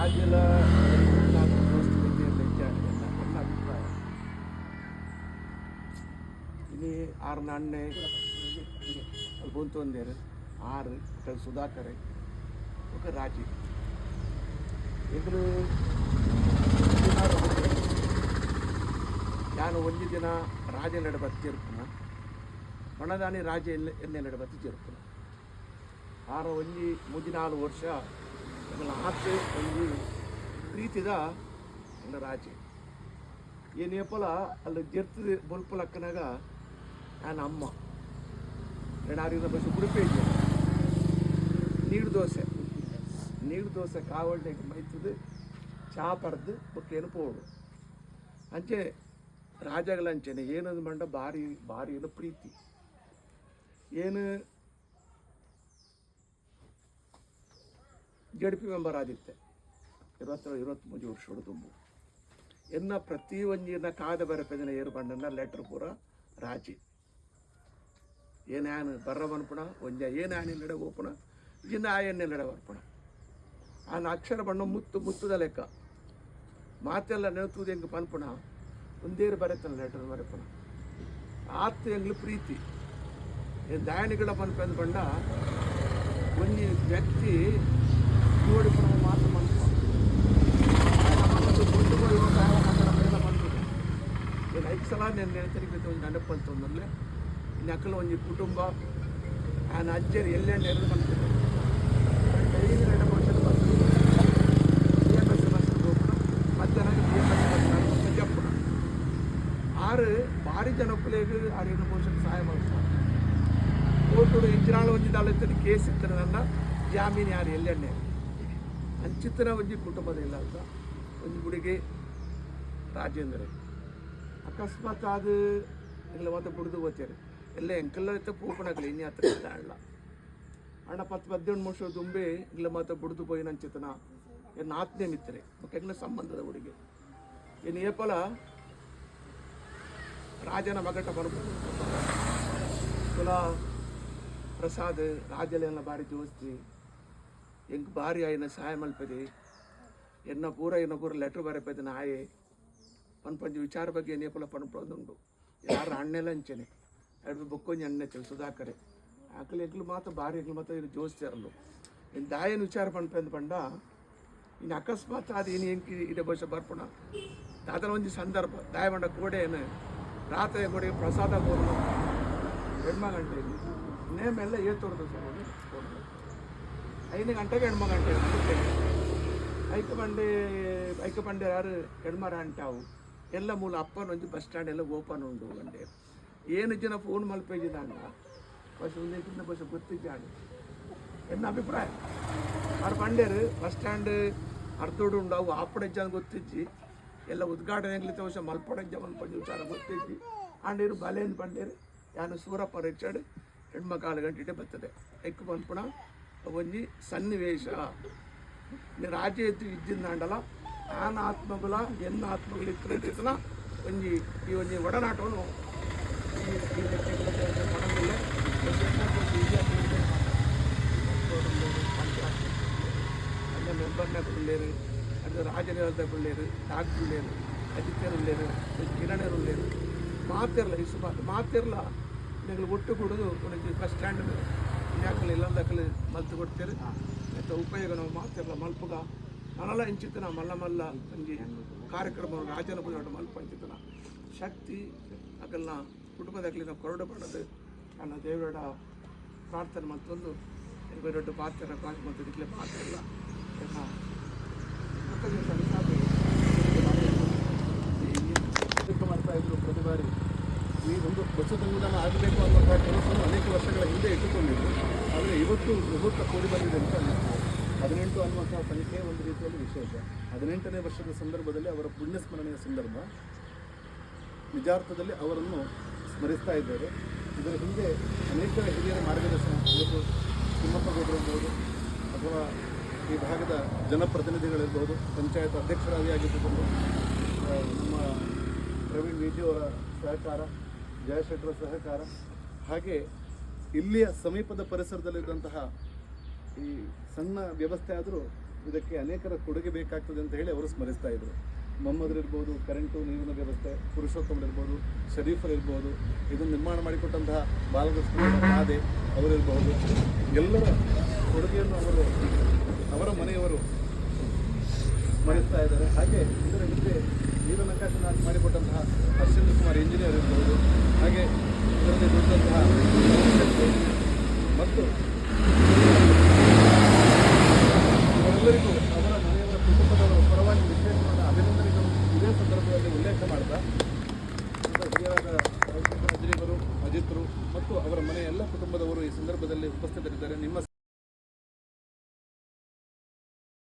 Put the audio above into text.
ರಾಜ್ಯದ ನನ್ನ ಅಭಿಪ್ರಾಯ ಇനി 6 ನಾಣ್ಯ ಅಲ್ಲಿ ಬಂತು ಒಂದೇರು 6 ఇక్కడ సుధాకర్ ఒక రాజీ ಎದುರು ನಾನು ಒಂದು ದಿನ ರಾಜ ನಡಬತ್ತಿ ತಿರುಪುನ ಮಣದಾನಿ ರಾಜ ಎಣ್ಣೆ ನಡಬತ್ತಿ ತಿರುಪುನ ಆರ ಒಂಜಿ 3-4 ವರ್ಷ ಆಚೆ ಒಂದು ಪ್ರೀತಿದ ನನ್ನ ರಾಜೆ ಏನು ಏಪಲ ಅಲ್ಲಿ ಜರ್ತದೆ ಬೊಲ್ಪಲಕ್ಕನಾಗ ನಾನು ಅಮ್ಮ ಎರಡಾರಿನ ಬಸ್ ಉಡುಪಿ ನೀರು ದೋಸೆ ಕಾವಳಿಗೆ ಮೈತದು ಚಾ ಪರ್ದು ಬೊಕ್ಕೇನು ಪೋಡು ಅಂಚೆ ರಾಜಗಳಂಚೆನೆ ಏನದು ಮಂಡ ಭಾರಿ ಏನು ಪ್ರೀತಿ ಏನು ಜಡ್ಪಿ ಮೆಂಬರ್ ಆದಿತ್ತೆ 23 ವರ್ಷಗಳು ತುಂಬು ಎನ್ನ ಪ್ರತಿ ಒಂಜಿನ ಕಾದ ಬರಪೆದಿನ ಏರು ಬಂಡನ ಲೆಟ್ರ್ ಪೂರ ರಾಜಿ ಏನಾನು ಬರ್ರ ಬನ್ಪುಣ ಒಂಜ ಏನಾನಿಲ್ಲಡೆ ಓಪುಣ ಇನ್ನ ಆಯನ್ನೆಲ್ಲಡೆ ಬರ್ಪುಣ ಆ ಅಕ್ಷರ ಬಣ್ಣ ಮುತ್ತುದ ಲೆಕ್ಕ ಮಾತೆಲ್ಲ ನೆನತುದು ಹೆಂಗೆ ಪನ್ಪುಣ ಒಂದೇರು ಬರೆತಾನೆ ಲೆಟರ್ ಬರೆಪುಣ ಆತ್ತು ಹೆಂಗ್ಲು ಪ್ರೀತಿ ದಾಯಣಿಗಳ ಪನ್ಪಂದು ಬಂಡ ಒಂದು ವ್ಯಕ್ತಿ ನೋಡಿ ಪುಣ ಮಾತು ಮನ್ಪ ಏನು 5 ಸಲ నేను ನೆನತರಿಗೆ ಒಂದು ನೆನಪಂತಂದ್ರೆ ನಕಲ ಒಂದು ಕುಟುಂಬ ನಾನು ಅಜ್ಜರು ಎಲ್ಲೆಂಡು ಎರಡು ಮಾಡ್ತಿದ್ದೆ ಡೈಲಿ 2 ವರ್ಷದ ಬಸ್ಸು ಬಸ್ಸು ಹೋಗ್ಬಿಡ ಮಧ್ಯಾಹ್ನ ಜಪ್ಪುಣ 6 ಭಾರಿ ಜನಪ್ಪಲೆಗೆ 6 ವರ್ಷಕ್ಕೆ ಸಹಾಯ ಮಾಡ್ತಾರೆ ಕೋರ್ಟು ಇಂಚಿನಾಳು ಒಂಜಿದಾಳ ಕೇಸ್ ಇತ್ತು ನನ್ನ ಜಾಮೀನು ಯಾರು ಎಲ್ಲೆಣ್ಣೆ ಅಂಚಿತ್ತನ ಒಂಜಿ ಕುಟುಂಬದ ಇಲ್ಲ ಅಂತ ಒಂದು ಹುಡುಗಿ ರಾಜೇಂದ್ರ ಅಕಸ್ಮಾತ್ ಅದು ಎಲ್ಲ ಮತ್ತೆ ಬಿಡ್ದು ಹೋಗ್ತಾರೆ ಎಲ್ಲ ಎಂಕಲ್ಲ ಇತ್ತ ಪೂಪಣಗಳು ಇನ್ನು ಹತ್ರ ಅಣ್ಣ ಅಣ್ಣ 10-18 ವರ್ಷ ತುಂಬಿ ಇಲ್ಲ ಮತ್ತೆ ಬಿಡ್ದು ಹೋಗಿ ನಂಚಿತನ ಏನು ಆತ್ಮೀಯ ಮಿತ್ರೆ ಮಕ್ಕಳ ಸಂಬಂಧದ ಹುಡುಗಿ ಏನು ಏಪಲ ರಾಜನ ಮಗಟ ಬರ್ಬೋದು ಕುಲ ಪ್ರಸಾದ್ ರಾಜಲೆಲ್ಲ ಭಾರಿ ದೋಸ್ತಿ ಹೆಂಗೆ ಭಾರಿ ಆಯ್ನ ಸಹಾಯ ಮಲ್ಪದೆ ಎನ್ನ ಪೂರ ಲೆಟ್ರ್ ಬರಪದೆ ನಾಯೆ ಪಂಚ ವಿಚಾರ ಬಗ್ಗೆ ಏನೇಪಲ ಪನ್ಪೋದುಂಡು ಯಾರು ಅಣ್ಣೆಲ್ಲ ಹಂಚೆನೆ ಎರಡು ಬೊಕ್ಕೊಂಜಿ ಅಣ್ಣೆ ಸುಧಾಕರೆ ಆಕಲು ಎಗ್ಲು ಮಾತ್ರ ಭಾರಿ ಎಗ್ಲು ಮಾತ್ರ ಇದು ಜೋಸ್ತಿರಲು ಇನ್ನು ದಾಯನ ವಿಚಾರ ಪನ್ಪಂದು ಪಂಡ ಇನ್ನು ಅಕಸ್ಮಾತ್ ಅದು ಏನು ಹೆಂಗೆ ಇದೆ ಬಸ್ ಬರ್ಪಣ ಅದರ ಒಂದು ಸಂದರ್ಭ ದಾಯ ಬಂಡ ಕೋಡೆ ಏನು ರಾತ್ರಿ ಕೋಡೆ ಪ್ರಸಾದ ಗೋರು ಹೆಣ್ಮ ಗಂಟೆಯಲ್ಲಿ ನೇಮೆಲ್ಲ ಏತೋರ್ದು ಸರ್ 5 ಗಂಟೆಗೆ ಹೆಣ್ಮ ಗಂಟೆ ಐಕ ಬಂಡೆ ಯಾರು ಹೆಣ್ಮರ ಅಂಟಾವು ಎಲ್ಲ ಮೂಲ ಅಪ್ಪನ ಒಂದು ಬಸ್ ಸ್ಟ್ಯಾಂಡ್ ಎಲ್ಲ ಓಪನ್ ಉಂಡು ಗಂಟೆ ಏನು ಜನ ಫೋನ್ ಮಲ್ಪೇಜಿದಾಗ ಬಸ್ ಒಂದಿನ ಬಸ್ ಗೊತ್ತಿದ್ದಾడు ಎನ್ನ ಅಭಿಪ್ರಾಯ ಅವ್ರು ಬಂಡೇರು ಬಸ್ ಸ್ಟ್ಯಾಂಡ್ ಅರ್ಧೋಡು ಉಂಡವು ಆಪಡಜ್ಜ ಗೊತ್ತಿಜ್ಜಿ ಎಲ್ಲ ಉದ್ಘಾಟನೆ ತೋಷ ಮಲ್ಪಡಜ್ಜ ಮಲ್ಪಡ್ಜಿ ವಿಚಾರ ಗೊತ್ತಿಜ್ಜಿ ಆಂಡೇರು ಬಲೆಯಿಂದ ಬಂಡೇರು ಯಾನು ಸೂರಪ್ಪ ರಿಕ್ಷಾಡ್ ಹೆಣ್ಮ 4 ಗಂಟೆ ಬರ್ತದೆ ಐಕ್ ಮಲ್ಪಣ ಒಂಜಿ ಸನ್ನಿವೇಶ ರಾಜ್ಯ ಎದ್ದು ಇದ್ದಿಂದಾಂಡಲ ಆನ ಆತ್ಮಗಳ ಎನ್ನ ಆತ್ಮಗಳು ಇತ್ತಿನ ಒಂಜಿ ಈ ಒಂಜಿ ಒಡನಾಟವನ್ನು ಅನ್ನ ಮೆಂಬರ್ನ ಉಳ್ಳೇರು ಅದು ರಾಜನೇರದ ಉಳ್ಳೇರು ಡಾಕ್ಟರ್ ಉಳ್ಳೇರು ಅಜಿತ್ಯರು ಉಳ್ಳೇರು ಕಿರಣರು ಉಳ್ಳೇರು ಮಾತಿರಲ್ಲ ಈ ಸುಮಾರು ಮಾತಿರಲ್ಲ ನೀವು ಒಟ್ಟು ಕೊಡೋದು ಒಂದು ಬಸ್ ಸ್ಟ್ಯಾಂಡ್ ಯಾಕಲ್ಲ ಇಲ್ಲದಕ್ಕಲ್ಲಿ ಮಲ್ತು ಕೊಡ್ತೇವೆ ಮತ್ತು ಉಪಯೋಗ ನಾವು ಮಾತಿರಲ್ಲ ಮಲ್ಪುಗ ನಾನೆಲ್ಲ ಹೆಂಚಿತನ ಮಲ್ಲ ಒಂಜಿ ಕಾರ್ಯಕ್ರಮ ರಾಜನ ಪೂಜೆ ಮಲ್ಪ ಹಂಚಿತನ ಶಕ್ತಿ ಅಕಲ್ನ ಕುಟುಂಬದಾಗಲಿ ನಾವು ಕೊರಡು ಪಡೋದು ನನ್ನ ದೇವರ ಪ್ರಾರ್ಥನೆ ಮತ್ತೊಂದು ದೊಡ್ಡ ಪಾತ್ರ ಮತ್ತು ಇದಕ್ಕೆ ಪಾತ್ರ ಇಲ್ಲ ಮಾಡ್ತಾ ಇದ್ರು ಪ್ರತಿ ಬಾರಿ ಈ ಒಂದು ಬಸ್ಸು ತಂಗುದಾನ ಆಗಬೇಕು ಅನ್ನುವಂಥ ಕೆಲಸವನ್ನು ಅನೇಕ ವರ್ಷಗಳ ಹಿಂದೆ ಇಟ್ಟುಕೊಂಡಿದ್ದು ಆದರೆ ಇವತ್ತು ಮುಹೂರ್ತ ಕೂಡಿ ಬಂದಿದೆ ಅಂತ ಅನ್ನಿಸ್ತದೆ 18 ಅನ್ನುವಂಥ ಸಂಖ್ಯೆ ಒಂದು ರೀತಿಯಲ್ಲಿ ವಿಶೇಷ 18ನೇ ವರ್ಷದ ಸಂದರ್ಭದಲ್ಲಿ ಅವರ ಪುಣ್ಯಸ್ಮರಣೆಯ ಸಂದರ್ಭ ನಿಜಾರ್ಥದಲ್ಲಿ ಅವರನ್ನು ಸ್ಮರಿಸ್ತಾ ಇದ್ದಾರೆ. ಇದರ ಹಿಂದೆ ಅನೇಕ ಹಿರಿಯರ ಮಾರ್ಗದರ್ಶನ ಇವತ್ತು ತಿಮ್ಮಪ್ಪ ಗೌಡರು ಇರ್ಬೋದು ಅಥವಾ ಈ ಭಾಗದ ಜನಪ್ರತಿನಿಧಿಗಳಿರ್ಬೋದು, ಪಂಚಾಯತ್ ಅಧ್ಯಕ್ಷರಾಗಿ ಆಗಿದ್ದುಕೊಂಡು ನಮ್ಮ ಪ್ರವೀಣ್ ವಿಜಿಯವರ ಸಹಕಾರ, ಜಯಶೆಟ್ಟರ ಸಹಕಾರ, ಹಾಗೆ ಇಲ್ಲಿಯ ಸಮೀಪದ ಪರಿಸರದಲ್ಲಿದ್ದಂತಹ ಈ ಸಣ್ಣ ವ್ಯವಸ್ಥೆ ಆದರೂ ಇದಕ್ಕೆ ಅನೇಕರ ಕೊಡುಗೆ ಬೇಕಾಗ್ತದೆ ಅಂತ ಹೇಳಿ ಅವರು ಸ್ಮರಿಸ್ತಾ ಇದ್ರು. ಮೊಹಮ್ಮದ್ರು ಇರ್ಬೋದು, ಕರೆಂಟು ನೀರಿನ ವ್ಯವಸ್ಥೆ, ಪುರುಷೋತ್ತಮರಿರ್ಬೋದು, ಶರೀಫರಿರ್ಬೋದು, ಇದನ್ನು ನಿರ್ಮಾಣ ಮಾಡಿಕೊಟ್ಟಂತಹ ಬಾಲಕೃಷ್ಣ ರಾಧೆ ಅವರಿರ್ಬೋದು, ಎಲ್ಲರ ಕೊಡುಗೆಯನ್ನು ಅವರ ಮನೆಯವರು ಸ್ಮರಿಸ್ತಾ ಇದ್ದಾರೆ. ಹಾಗೆ ಇದರ ಹಿಂದೆ ನೀರು ನಕಾಶನ ಮಾಡಿಕೊಟ್ಟಂತಹ ಅಶ್ವಿನಿ ಕುಮಾರ್ ಇಂಜಿನಿಯರ್ ಇರ್ಬೋದು, ಹಾಗೆ ಇದರಲ್ಲಿ ದುಡಿದಂತಹ ಮತ್ತು ಇವರೆಲ್ಲರಿಗೂ ಅವರ ಮನೆಯವರ ಕುಟುಂಬದವರ ಪರವಾಗಿ ವಿಶೇಷವಾದ ಅಭಿನಂದನೆಗಳು ಇದೇ ಸಂದರ್ಭದಲ್ಲಿ ಉಲ್ಲೇಖ ಮಾಡ್ತಾ ಹಿರಿಯರಾದ ಅಜ್ರಿಯವರು, ಅಜಿತ್ರು ಮತ್ತು ಅವರ ಮನೆಯ ಎಲ್ಲ ಕುಟುಂಬದವರು ಈ ಸಂದರ್ಭದಲ್ಲಿ ಉಪಸ್ಥಿತರಿದ್ದಾರೆ. ನಿಮ್ಮ